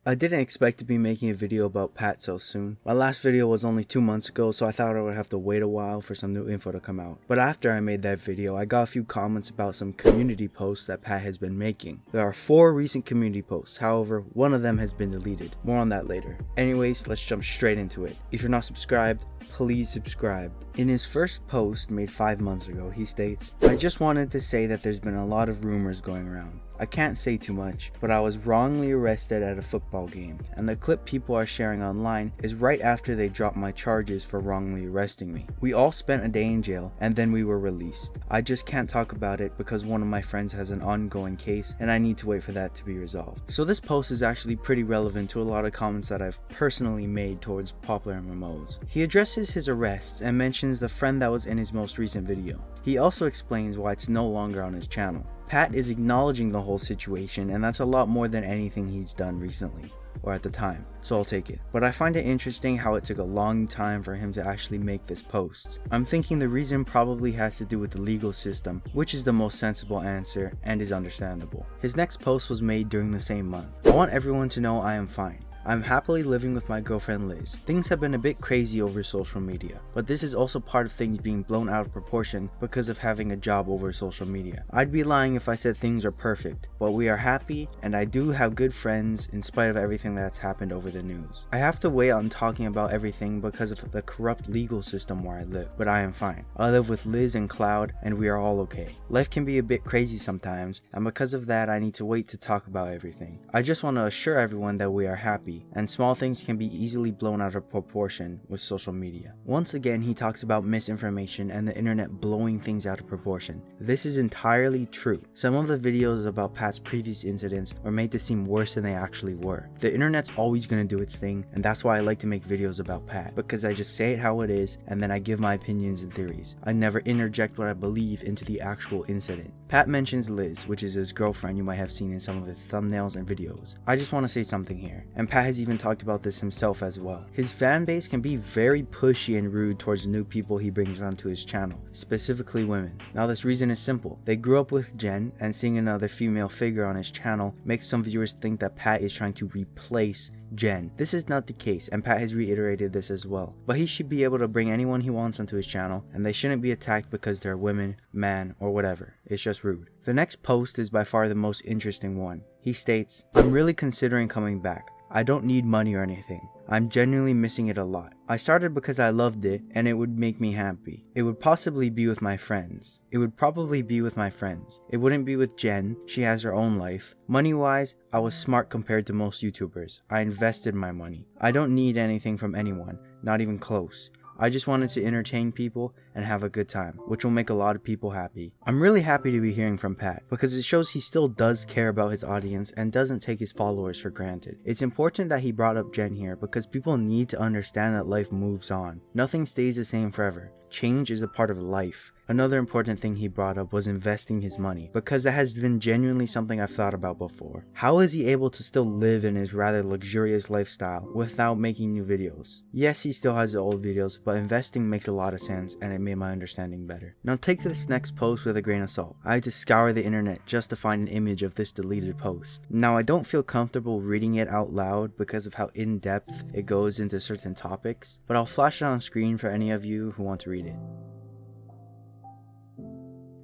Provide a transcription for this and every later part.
I didn't expect to be making a video about Pat so soon. My last video was only 2 months ago, so I thought I would have to wait a while for some new info to come out. But after I made that video, I got a few comments about some community posts that Pat has been making. There are 4 recent community posts, however, one of them has been deleted. More on that later. Anyways, let's jump straight into it. If you're not subscribed, please subscribe. In his first post made 5 months ago, he states, "I just wanted to say that there's been a lot of rumors going around. I can't say too much, but I was wrongly arrested at a football game, and the clip people are sharing online is right after they dropped my charges for wrongly arresting me. We all spent a day in jail, and then we were released. I just can't talk about it because one of my friends has an ongoing case, and I need to wait for that to be resolved." So this post is actually pretty relevant to a lot of comments that I've personally made towards Popularmmos. He addresses his arrests and mentions the friend that was in his most recent video. He also explains why it's no longer on his channel. Pat is acknowledging the whole situation, and that's a lot more than anything he's done recently, or at the time, so I'll take it. But I find it interesting how it took a long time for him to actually make this post. I'm thinking the reason probably has to do with the legal system, which is the most sensible answer and is understandable. His next post was made during the same month. "I want everyone to know I am fine. I'm happily living with my girlfriend Liz. Things have been a bit crazy over social media, but this is also part of things being blown out of proportion because of having a job over social media. I'd be lying if I said things are perfect, but we are happy and I do have good friends in spite of everything that's happened over the news. I have to wait on talking about everything because of the corrupt legal system where I live, but I am fine. I live with Liz and Cloud and we are all okay. Life can be a bit crazy sometimes, and because of that I need to wait to talk about everything. I just want to assure everyone that we are happy, and small things can be easily blown out of proportion with social media." Once again, he talks about misinformation and the internet blowing things out of proportion. This is entirely true. Some of the videos about Pat's previous incidents were made to seem worse than they actually were. The internet's always going to do its thing, and that's why I like to make videos about Pat, because I just say it how it is and then I give my opinions and theories. I never interject what I believe into the actual incident. Pat mentions Liz, which is his girlfriend you might have seen in some of his thumbnails and videos. I just want to say something here, and Pat has even talked about this himself as well. His fan base can be very pushy and rude towards new people he brings onto his channel, specifically women. Now this reason is simple. They grew up with Jen, and seeing another female figure on his channel makes some viewers think that Pat is trying to replace Jen. This is not the case, and Pat has reiterated this as well. But he should be able to bring anyone he wants onto his channel, and they shouldn't be attacked because they're women, man, or whatever. It's just rude. The next post is by far the most interesting one. He states, "I'm really considering coming back. I don't need money or anything. I'm genuinely missing it a lot. I started because I loved it and it would make me happy. It would possibly be with my friends. It would probably be with my friends. It wouldn't be with Jen. She has her own life. Money wise, I was smart compared to most YouTubers. I invested my money. I don't need anything from anyone, not even close. I just wanted to entertain people and have a good time, which will make a lot of people happy." I'm really happy to be hearing from Pat, because it shows he still does care about his audience and doesn't take his followers for granted. It's important that he brought up Jen here because people need to understand that life moves on. Nothing stays the same forever. Change is a part of life. Another important thing he brought up was investing his money, because that has been genuinely something I've thought about before. How is he able to still live in his rather luxurious lifestyle without making new videos? Yes, he still has the old videos, but investing makes a lot of sense and it made my understanding better. Now take this next post with a grain of salt. I had to scour the internet just to find an image of this deleted post. Now I don't feel comfortable reading it out loud because of how in-depth it goes into certain topics, but I'll flash it on screen for any of you who want to read it.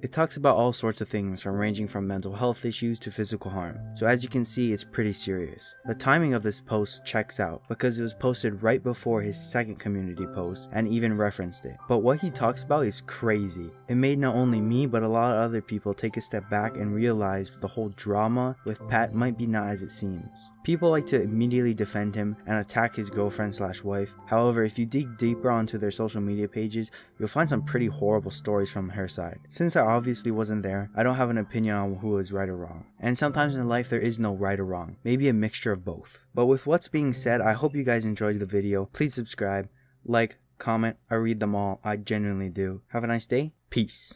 It talks about all sorts of things ranging from mental health issues to physical harm, so as you can see it's pretty serious. The timing of this post checks out because it was posted right before his second community post and even referenced it. But what he talks about is crazy. It made not only me but a lot of other people take a step back and realize the whole drama with Pat might be not as it seems. People like to immediately defend him and attack his girlfriend/wife. However, if you dig deeper onto their social media pages, you'll find some pretty horrible stories from her side. Since I obviously wasn't there, I don't have an opinion on who is right or wrong. And sometimes in life there is no right or wrong, maybe a mixture of both. But with what's being said, I hope you guys enjoyed the video. Please subscribe, like, comment, I read them all, I genuinely do. Have a nice day, peace.